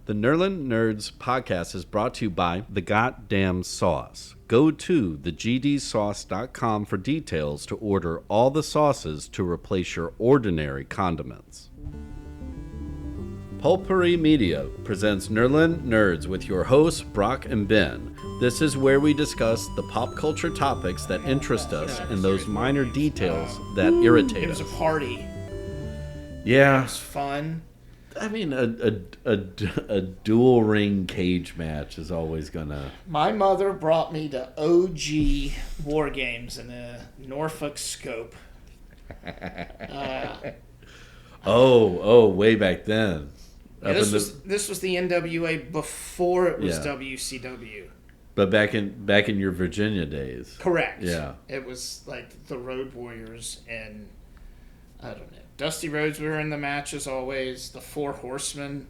The Nerlin Nerds podcast is brought to you by The Goddamn Sauce. Go to thegdsauce.com for details to order all the sauces to replace your ordinary condiments. Pulpery Media presents Nerlin Nerds with your hosts, Brock and Ben. This is where we discuss the pop culture topics that interest us and those minor details that irritate It was us. a party. Yeah. It was fun. I mean, a dual ring cage match is always gonna. My mother brought me to OG War Games in a Norfolk scope. Way back then. This was the NWA before it was Yeah. WCW. But back in your Virginia days. Correct. Yeah. It was like the Road Warriors and I don't know. Dusty Rhodes were in the match as always. The Four Horsemen.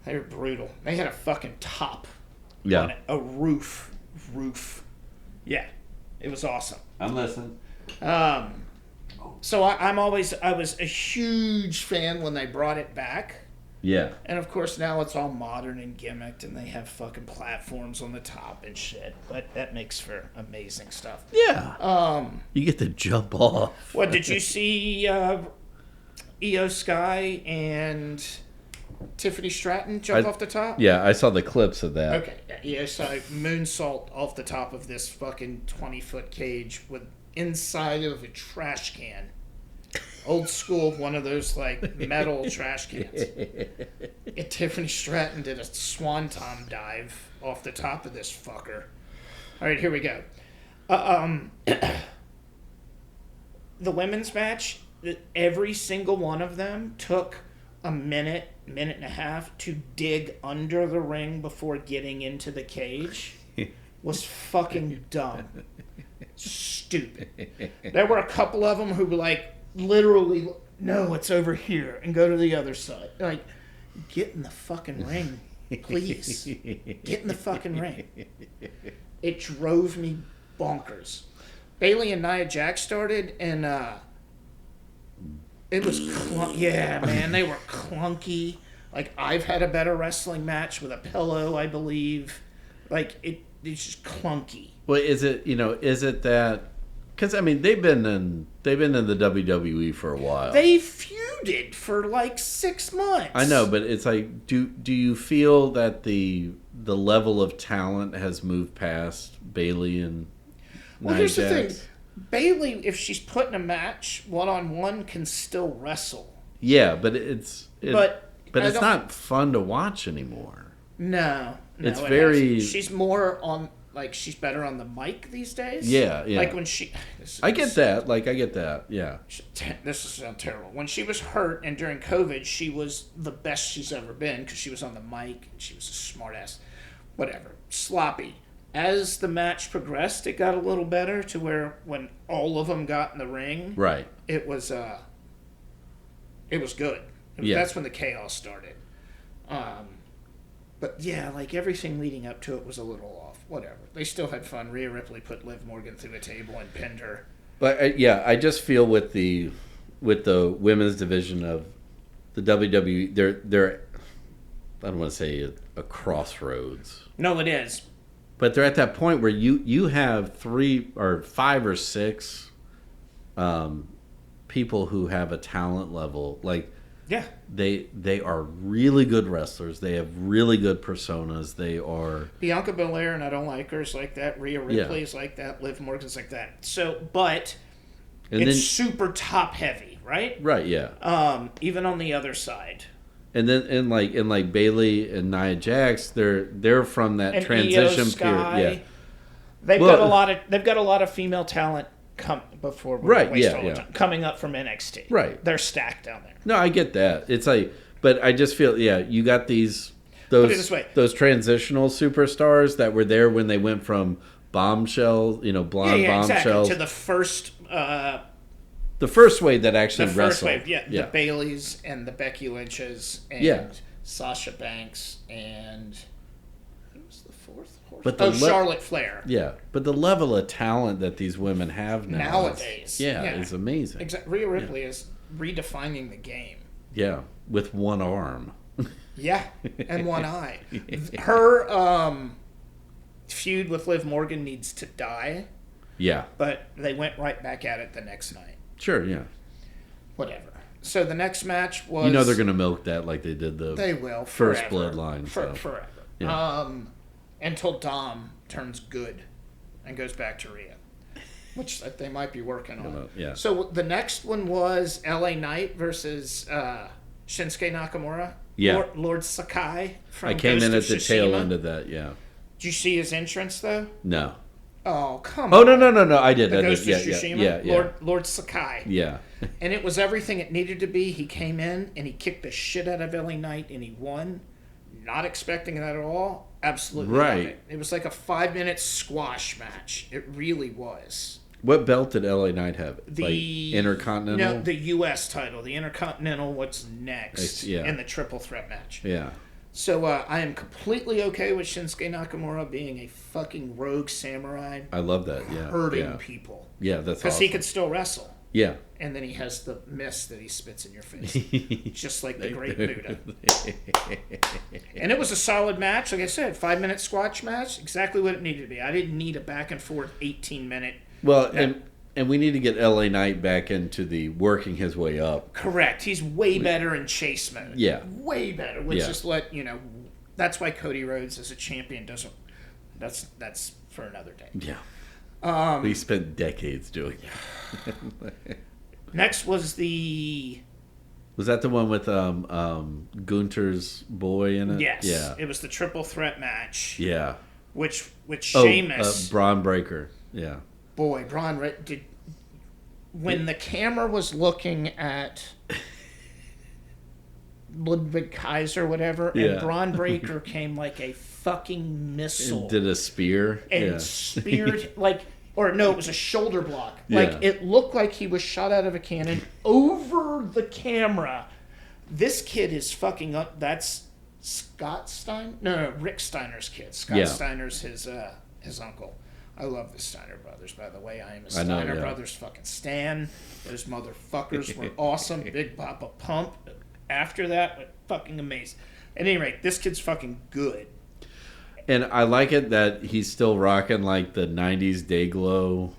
They were brutal. They had a fucking top. Yeah. On it. A roof. Yeah. It was awesome. I'm listening. So I was a huge fan when they brought it back. Yeah. And of course now it's all modern and gimmicked and they have fucking platforms on the top and shit. But that makes for amazing stuff. Yeah. You get to jump off. What, did you see Io Sky and Tiffany Stratton jump off the top? Yeah, I saw the clips of that. Okay. Io Sky moonsault off the top of this fucking 20-foot cage with inside of a trash can. Old school, one of those like metal trash cans. And Tiffany Stratton did a swanton dive off the top of this fucker. All right, here we go. The women's match, every single one of them took a minute and a half to dig under the ring before getting into the cage. Was fucking dumb. Stupid. There were a couple of them who were like, literally, no, it's over here, and go to the other side. Like, get in the fucking ring, please. Get in the fucking ring. It drove me bonkers. Bayley and Nia Jax started, and it was yeah, man, they were clunky. Like, I've had a better wrestling match with a pillow, I believe. Like, it's just clunky. Well, is it that? Because I mean, they've been in the WWE for a while. They feuded for like 6 months. I know, but it's like, do you feel that the level of talent has moved past Bayley and Well, Nia here's Jax? the thing. Bayley, if she's put in a match one-on-one, can still wrestle. Yeah, but it's it's not fun to watch anymore. No, It's very. She's more on. Like, she's better on the mic these days. Yeah. Like, when she... I get that, yeah. This is sound terrible. When she was hurt and during COVID, she was the best she's ever been because she was on the mic and she was a smartass. Whatever. Sloppy. As the match progressed, it got a little better to where when all of them got in the ring... Right. It was good. That's when the chaos started. But yeah, like everything leading up to it was a little off. Whatever. They still had fun. Rhea Ripley put Liv Morgan through a table and pinned her. But I just feel with the women's division of the WWE, they're I don't want to say a crossroads. No, it is. But they're at that point where you have 3 or 5 or 6 people who have a talent level like. Yeah. They are really good wrestlers. They have really good personas. They are... Bianca Belair, and I don't like her, is like that. Rhea Ripley is like that. Liv Morgan's like that. So, but it's super top heavy, right? Right, yeah. Even on the other side. And then in like Bayley and Nia Jax, they're from that and transition Io Sky, period. Yeah. They've got a lot of female talent coming up from NXT. Right. They're stacked down there. No, I get that. It's like, but I just feel, you got those transitional superstars that were there when they went from bombshell, blonde bombshell exactly. To the first wave that actually wrestled. First wave, the Baileys and the Becky Lynches and Sasha Banks and who was the fourth horse? But Charlotte Flair. Yeah, but the level of talent that these women have nowadays is amazing. Exactly. Rhea Ripley is redefining the game. Yeah, with one arm. Yeah, and one eye. Her feud with Liv Morgan needs to die. Yeah. But they went right back at it the next night. Sure, yeah. Whatever. So the next match was... You know they're going to milk that like they did the they will, first forever. bloodline. Forever. Yeah. Until Dom turns good and goes back to Rhea. Which they might be working on. Yeah. So the next one was LA Knight versus Shinsuke Nakamura. Yeah. Lord Sakai from I came Ghost in of at the Tsushima. tail end of that, yeah. Did you see his entrance, though? No. Oh, come Oh, on. no, I did. The I Ghost did. of Tsushima? Yeah. Lord Sakai. Yeah. And it was everything it needed to be. He came in and he kicked the shit out of LA Knight and he won. Not expecting that at all. Absolutely. Right. Loved it. It was like a 5-minute squash match. It really was. What belt did LA Knight have? The like Intercontinental? No, the U.S. title. The Intercontinental, what's next Yeah. in the triple threat match. Yeah. So I am completely okay with Shinsuke Nakamura being a fucking rogue samurai. I love that, yeah. Hurting people. Yeah, that's awesome. Because he could still wrestle. Yeah. And then he has the mist that he spits in your face. Just like the great Buddha. And it was a solid match. Like I said, 5-minute squash match. Exactly what it needed to be. I didn't need a back and forth 18-minute. Well, and we need to get LA Knight back into the working his way up. Correct. He's way better in chase mode. Yeah. Way better. Which is that's why Cody Rhodes as a champion doesn't. That's for another day. Yeah. We spent decades doing it. Next was the... Was that the one with Gunther's boy in it? Yes. Yeah. It was the triple threat match. Yeah. Which Sheamus... Braun Breaker. Yeah. Boy, when the camera was looking at Ludwig Kaiser, whatever, and Braun Breaker came like a fucking missile. Did a spear. And speared, it was a shoulder block. It looked like he was shot out of a cannon over the camera. This kid is fucking up. That's Scott Steiner? No, Rick Steiner's kid. Scott Steiner's his uncle. I love the Steiner brothers, by the way. I am a Steiner brothers fucking stan. Those motherfuckers were awesome. Big Papa Pump. After that, fucking amazing. At any rate, this kid's fucking good. And I like it that he's still rocking like the 90s Dayglow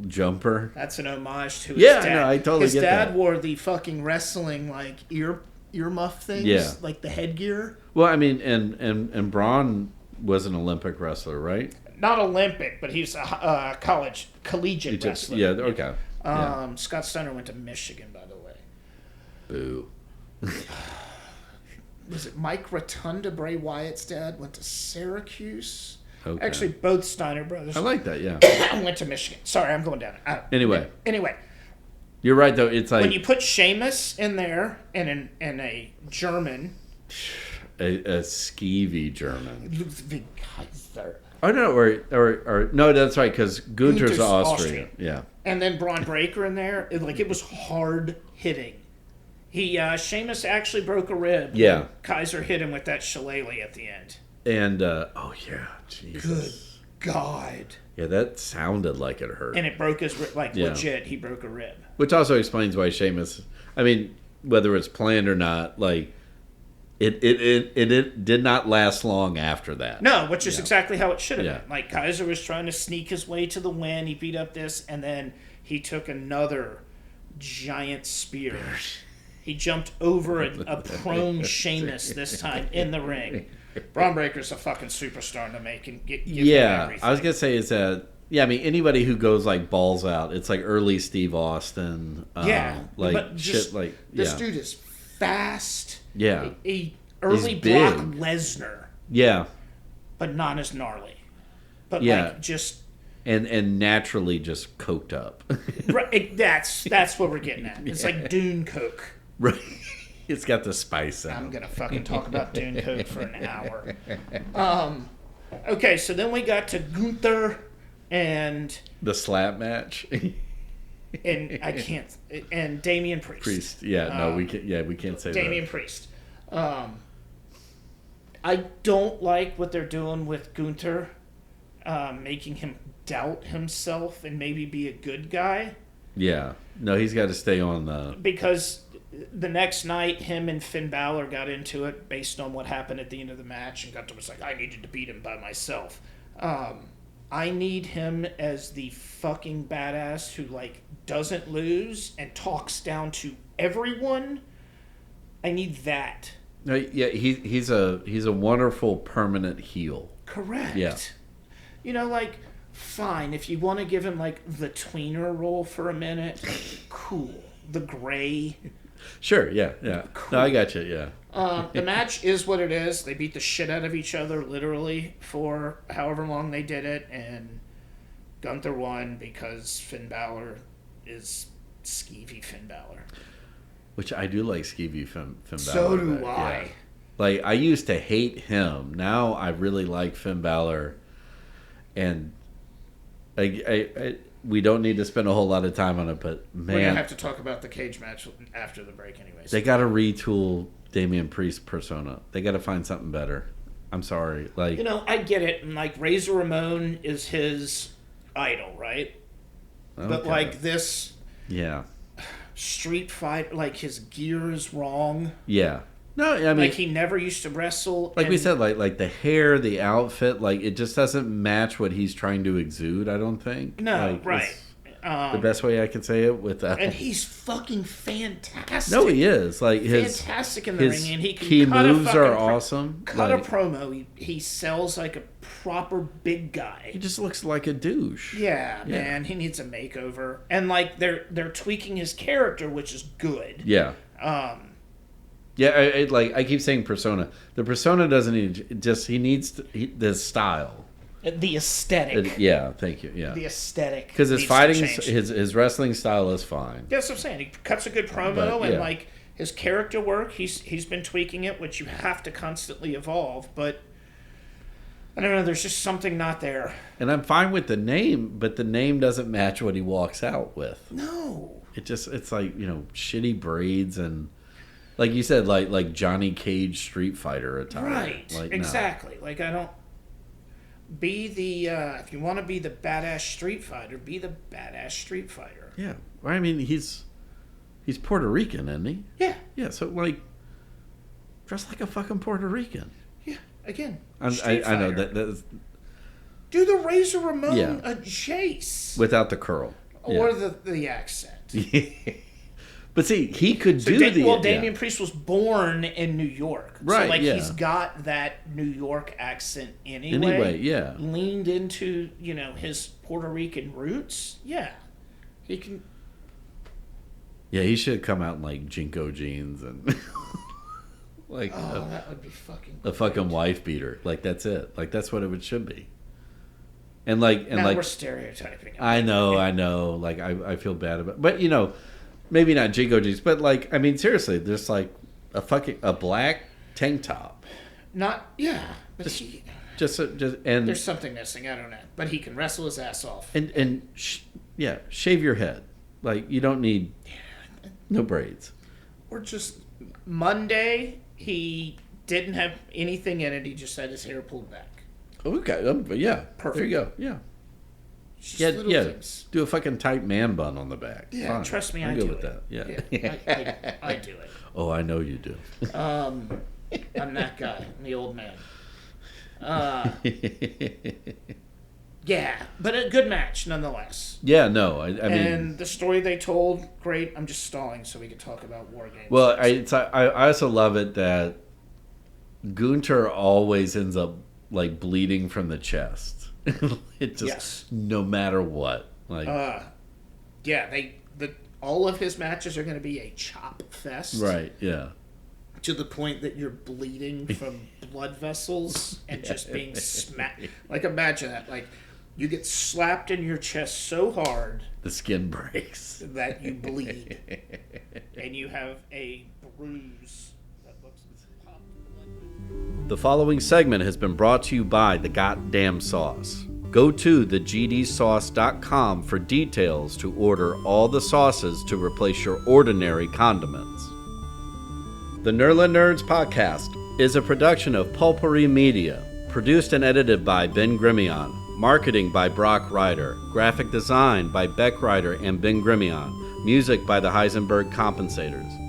jumper. That's an homage to his dad. Yeah, no, I totally get that. His dad wore the fucking wrestling earmuff things, like the headgear. Well, I mean, and Braun was an Olympic wrestler, right? Not Olympic, but he's a collegiate wrestler. Yeah, okay. Scott Steiner went to Michigan, by the way. Boo. Was it Mike Rotunda, Bray Wyatt's dad, went to Syracuse? Okay. Actually, both Steiner brothers. I like that, yeah. Went to Michigan. Sorry, I'm going down. Anyway. You're right, though. It's like... When you put Sheamus in there and a German... A skeevy German. Ludwig Kaiser. Oh, no, or no, that's right, because Gunther's Austrian. Yeah. And then Braun Breaker in there. It was hard hitting. Sheamus actually broke a rib. Yeah. Kaiser hit him with that shillelagh at the end. And, Jesus. Good God. Yeah, that sounded like it hurt. And it broke his rib, legit, he broke a rib. Which also explains why Sheamus, I mean, whether it's planned or not, it did not last long after that. No, which is exactly how it should have been. Kaiser was trying to sneak his way to the win. He beat up this, and then he took another giant spear. He jumped over a prone Sheamus this time in the ring. Braun Breaker's a fucking superstar to make and give him everything. I was gonna say is that I mean anybody who goes balls out, it's like early Steve Austin. This dude is fast. Yeah, early Brock Lesnar. Yeah, but not as gnarly. But just. And naturally just coked up. Right, that's what we're getting at. It's like Dune Coke. Right. It's got the spice in it. I'm going to fucking talk about Dune Coke for an hour. Okay, so then we got to Gunther and... The slap match. And I can't... And Damian Priest. We can't say Damian Priest. I don't like what they're doing with Gunther, making him doubt himself and maybe be a good guy. Yeah. No, he's got to stay on the... Because the next night, him and Finn Balor got into it based on what happened at the end of the match, and Gunther was like, I needed to beat him by myself. I need him as the fucking badass who, like, doesn't lose and talks down to everyone. I need that. Yeah, he's a wonderful permanent heel. Correct. Yeah. You know, like, fine, if you want to give him, like, the tweener role for a minute, cool. The gray. Sure, yeah. Cool. No, I got you, yeah. The match is what it is. They beat the shit out of each other, literally, for however long they did it, and Gunther won because Finn Balor is skeevy Finn Balor. Which I do like skeevy Finn Balor. So do I. Yeah. Like, I used to hate him. Now I really like Finn Balor. And we don't need to spend a whole lot of time on it, but man, we're gonna have to talk about the cage match after the break, anyways. They got to retool Damian Priest's persona. They got to find something better. I'm sorry, like, you know, I get it. And like Razor Ramon is his idol, right? okay. But like this, yeah, street fight, like his gear is wrong. Yeah. No, I mean, like he never used to wrestle. Like we said, like the hair, the outfit, like it just doesn't match what he's trying to exude. I don't think. No, like, right. The best way I can say it with that. And he's fucking fantastic. No, he is. Like fantastic in the ring, and he can key cut moves are awesome. Cut a promo. He sells like a proper big guy. He just looks like a douche. Yeah, man. He needs a makeover, and like they're tweaking his character, which is good. Yeah. Yeah, I keep saying persona. The persona doesn't need he needs the style, the aesthetic. Yeah, thank you. Yeah, the aesthetic. Because his fighting, his wrestling style is fine. That's what I'm saying. He cuts a good promo, and like his character work, he's been tweaking it, which you have to constantly evolve. But I don't know. There's just something not there. And I'm fine with the name, but the name doesn't match what he walks out with. No, it's like, you know, shitty braids and. Like you said, like Johnny Cage Street Fighter attire. Right, like, exactly. No. Like, I don't... Be the... if you want to be the badass Street Fighter, be the badass Street Fighter. Yeah. I mean, he's Puerto Rican, isn't he? Yeah. Yeah, so, like, dress like a fucking Puerto Rican. Yeah, again, I know. That's... Do the Razor Ramon a Jace. Without the curl. Or the accent. But see, he could Damian Priest was born in New York. Right, so, like, he's got that New York accent anyway. Anyway, yeah. Leaned into, you know, his Puerto Rican roots. Yeah. He can... Yeah, he should come out in, like, Jinko jeans and... like... that would be fucking great. A fucking wife beater. Like, that's it. Like, that's what it should be. And, like... now we're stereotyping. I know. Like, I feel bad about it. But, you know... Maybe not Jingo jeans, but like, I mean, seriously, there's like a black tank top. But and there's something missing. I don't know, but he can wrestle his ass off. And shave your head. Like, you don't need no braids. Or just Monday, he didn't have anything in it. He just had his hair pulled back. Okay, yeah, perfect. There you go. Yeah. Things. Do a fucking tight man bun on the back. Yeah, fine. trust me, I'm I good do with it. That. Yeah. I do it. Oh, I know you do. I'm that guy. I'm the old man. Yeah, but a good match nonetheless. Yeah, no, I mean, and the story they told, great. I'm just stalling so we can talk about War Games. Well, I also love it that Gunther always ends up like bleeding from the chest. It just no matter what, like all of his matches are going to be a chop fest, right? Yeah, to the point that you're bleeding from blood vessels and just being smacked. Like, imagine that, like you get slapped in your chest so hard the skin breaks that you bleed, and you have a bruise. The following segment has been brought to you by The Goddamn Sauce. Go to thegdsauce.com for details to order all the sauces to replace your ordinary condiments. The Nerla Nerds podcast is a production of Pulpery Media, produced and edited by Ben Grimion, marketing by Brock Ryder, graphic design by Beck Ryder and Ben Grimion, music by the Heisenberg Compensators.